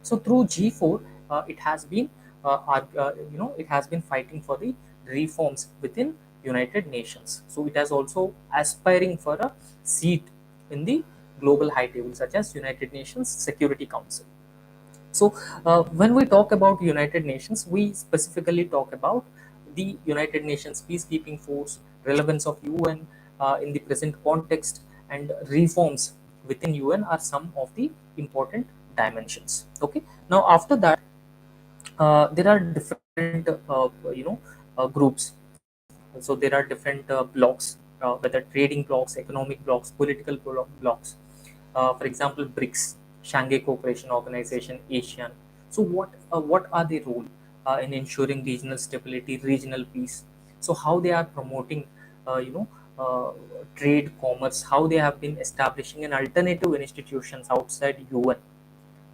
So through G4, it has been it has been fighting for the reforms within United Nations. So it has also aspiring for a seat in the global high table, such as United Nations Security Council. So when we talk about United Nations, we specifically talk about the United Nations peacekeeping force, relevance of UN in the present context, and reforms within UN are some of the important dimensions. Okay. Now after that, there are different groups. So there are different blocks, whether trading blocks, economic blocks, political blocks. For example, BRICS, Shanghai Cooperation Organization, ASEAN. So what are their role in ensuring regional stability, regional peace? So how they are promoting, uh, you know, uh, trade, commerce, how they have been establishing an alternative institutions outside UN.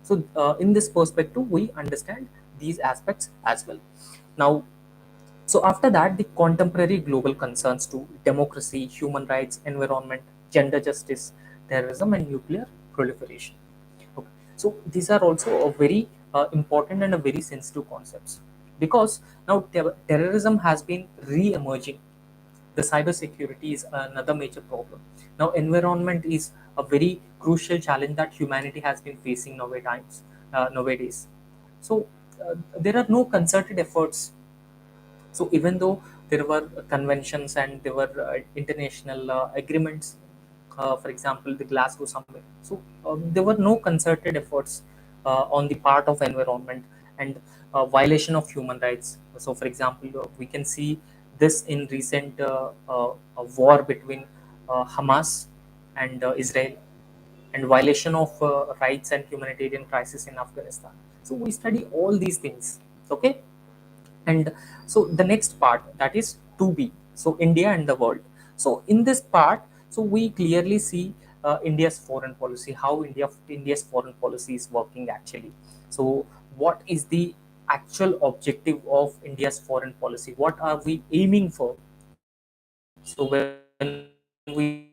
So in this perspective, we understand these aspects as well. Now So after that, the contemporary global concerns to democracy, human rights, environment, gender justice, terrorism, and nuclear proliferation. Okay. So these are also a very important and a very sensitive concepts, because now terrorism has been re-emerging. The cybersecurity is another major problem. Now environment is a very crucial challenge that humanity has been facing nowadays. So there are no concerted efforts. So even though there were conventions and there were international agreements, for example, the Glasgow Summit, so there were no concerted efforts on the part of environment and violation of human rights. So, for example, we can see this in recent war between Hamas and Israel, and violation of rights and humanitarian crisis in Afghanistan. So we study all these things. Okay. And so the next part, that is 2b, so India and the world. So in this part, so we clearly see India's foreign policy, how India's foreign policy is working actually. So what is the actual objective of India's foreign policy, what are we aiming for? So when we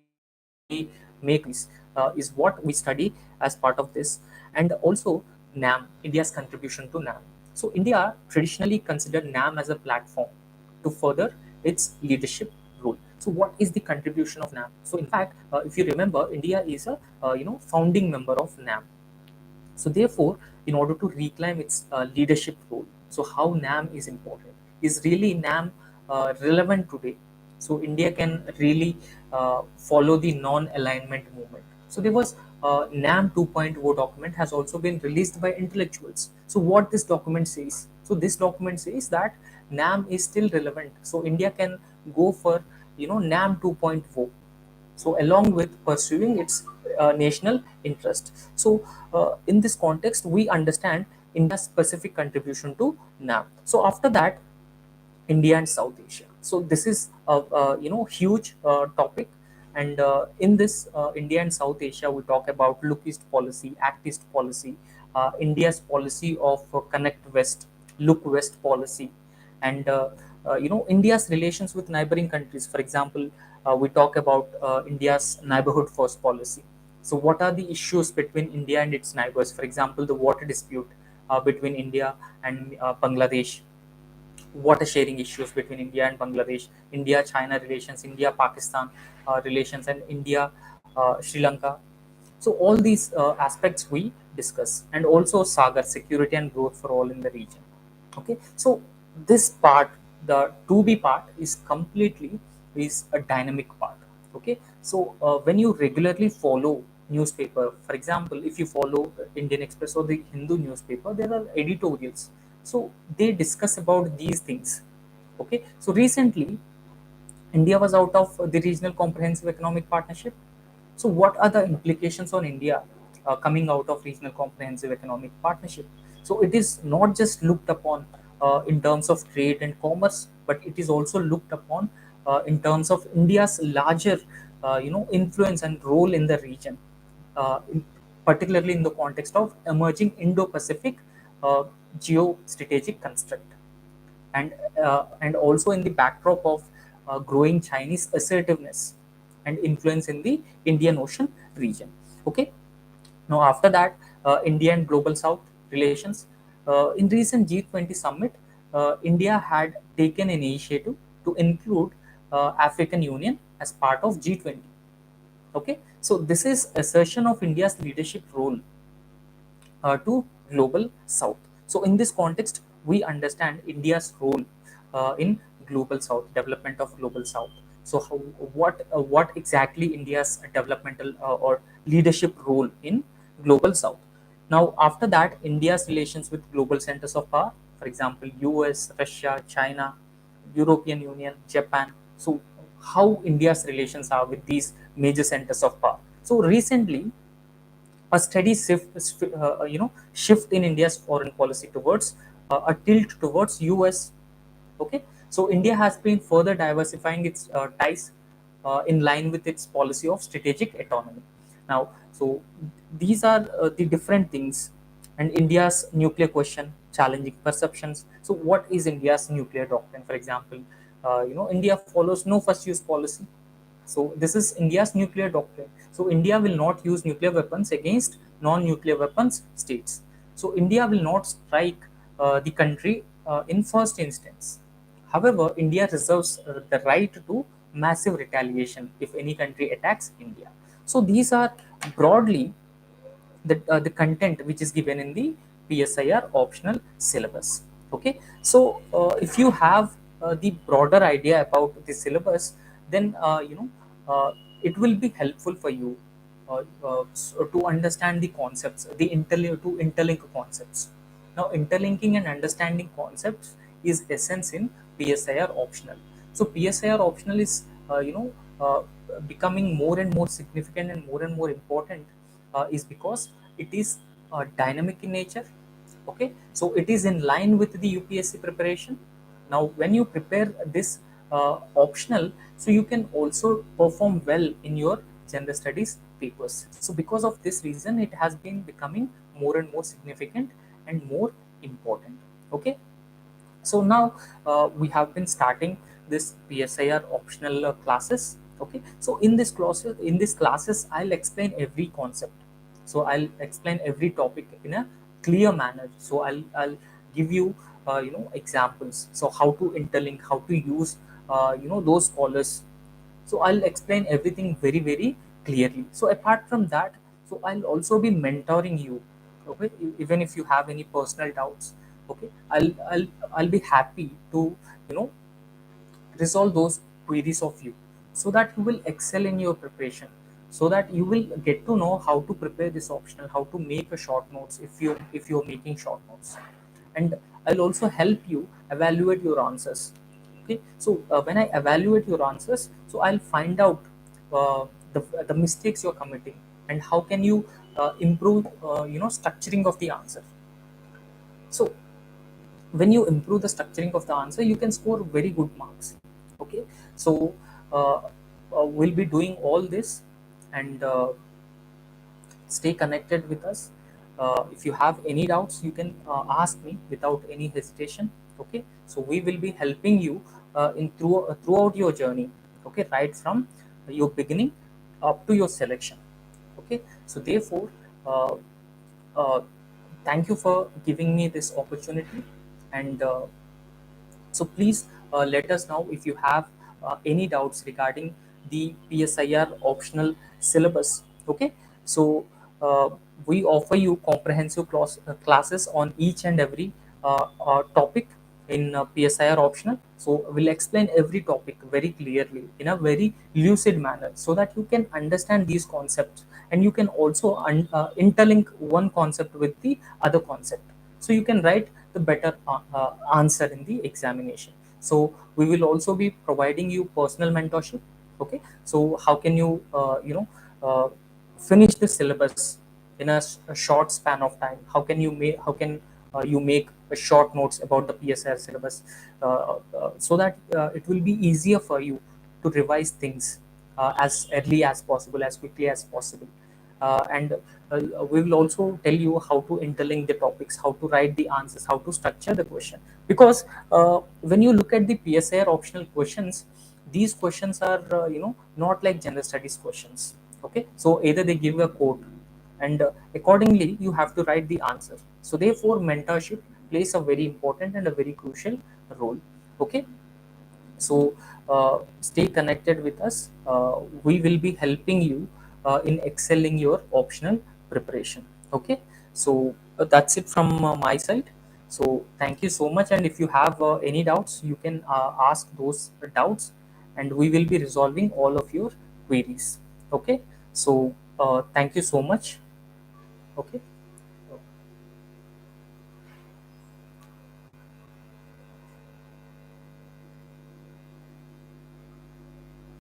make policies, is what we study as part of this. And also NAM, India's contribution to NAM. So India traditionally considered NAM as a platform to further its leadership role. So what is the contribution of NAM? So in fact, if you remember, India is a founding member of NAM. So therefore, in order to reclaim its leadership role, so how NAM is important? Is really NAM relevant today? So India can really follow the non-alignment movement. So there was NAM 2.0 document has also been released by intellectuals. So what this document says? So this document says that NAM is still relevant. So India can go for NAM 2.0, so along with pursuing its national interest. So in this context, we understand India's specific contribution to NAM. So after that, India and South Asia. So this is a huge topic, and in this India and South Asia, we talk about Look East policy, Act East policy, India's policy of Connect West, Look West policy, and India's relations with neighboring countries. For example, we talk about India's neighborhood first policy. So what are the issues between India and its neighbors? For example, the water dispute between India and Bangladesh, water sharing issues between India and Bangladesh, India China relations, India Pakistan relations, and India Sri Lanka. So all these aspects we discuss, and also Sagar, security and growth for all in the region. Okay, so this part, the 2b part, is completely is a dynamic part. Okay, so when you regularly follow newspaper, for example, if you follow Indian Express or the Hindu newspaper, there are editorials, so they discuss about these things. Okay, so recently India was out of the regional comprehensive economic partnership. So, what are the implications on India coming out of regional comprehensive economic partnership? So, it is not just looked upon in terms of trade and commerce, but it is also looked upon in terms of India's larger, influence and role in the region, particularly in the context of emerging Indo-Pacific uh, geostrategic construct, and also in the backdrop of growing Chinese assertiveness and influence in the Indian Ocean region. Okay. Now, after that, India and Global South relations. In recent G20 summit, India had taken an initiative to include African Union as part of G20. Okay, so this is assertion of India's leadership role to global south. So in this context, we understand India's role in global south, development of global south. So what exactly India's developmental or leadership role in global south? Now after that, India's relations with global centers of power, for example, US, Russia, China, European Union, Japan. So how India's relations are with these major centers of power. So recently, a steady shift in India's foreign policy towards a tilt towards US. Okay, so India has been further diversifying its ties in line with its policy of strategic autonomy. Now, so these are the different things, and India's nuclear question, challenging perceptions. So what is India's nuclear doctrine? For example, India follows no first use policy. So this is India's nuclear doctrine. So India will not use nuclear weapons against non-nuclear weapons states. So India will not strike the country in first instance. However, India reserves the right to massive retaliation if any country attacks India. So these are broadly the content which is given in the PSIR optional syllabus. Okay, so if you have the broader idea about the syllabus, then it will be helpful for you to understand the concepts, to interlink concepts. Now, interlinking and understanding concepts is essence in PSIR optional. So PSIR optional is becoming more and more significant and more important is because it is dynamic in nature. Okay, so it is in line with the UPSC preparation. Now when you prepare this optional, so you can also perform well in your general studies papers. So because of this reason, it has been becoming more and more significant and more important. Okay, so now we have been starting this PSIR optional classes. Okay, so in this classes, I'll explain every concept. So I'll explain every topic in a clear manner. So I'll give you examples. So how to interlink, how to use those scholars. So I'll explain everything very clearly. So apart from that, so I'll also be mentoring you. Okay, even if you have any personal doubts, okay, I'll be happy to you know resolve those queries of you, so that you will excel in your preparation, so that you will get to know how to prepare this optional, how to make a short notes if you're making short notes. And I'll also help you evaluate your answers. Okay, so when I evaluate your answers, so I'll find out uh, the mistakes you're committing, and how can you improve structuring of the answer. So when you improve the structuring of the answer, you can score very good marks. Okay, so uh, we'll be doing all this, and stay connected with us. If you have any doubts, you can ask me without any hesitation. Okay, so we will be helping you throughout your journey. Okay, right from your beginning up to your selection. Okay, so therefore, uh, uh, thank you for giving me this opportunity. And so please let us know if you have any doubts regarding the PSIR optional syllabus. Okay, so uh, we offer you comprehensive classes on each and every topic in PSIR optional. So we'll explain every topic very clearly in a very lucid manner, so that you can understand these concepts, and you can also interlink one concept with the other concept, so you can write the better answer in the examination. So we will also be providing you personal mentorship. Okay, so how can you uh, finish the syllabus in a short span of time? How can you make a short notes about the PSR syllabus, so that it will be easier for you to revise things as early as possible, as quickly as possible. And we will also tell you how to interlink the topics, how to write the answers, how to structure the question. Because when you look at the PSIR optional questions, these questions are not like general studies questions. Okay, so either they give a quote, and accordingly you have to write the answer. So therefore, mentorship plays a very important and a very crucial role. Okay, so stay connected with us. We will be helping you in excelling your optional preparation. Okay, so that's it from my side. So thank you so much, and if you have any doubts, you can ask those doubts, and we will be resolving all of your queries. Okay, so thank you so much. Okay.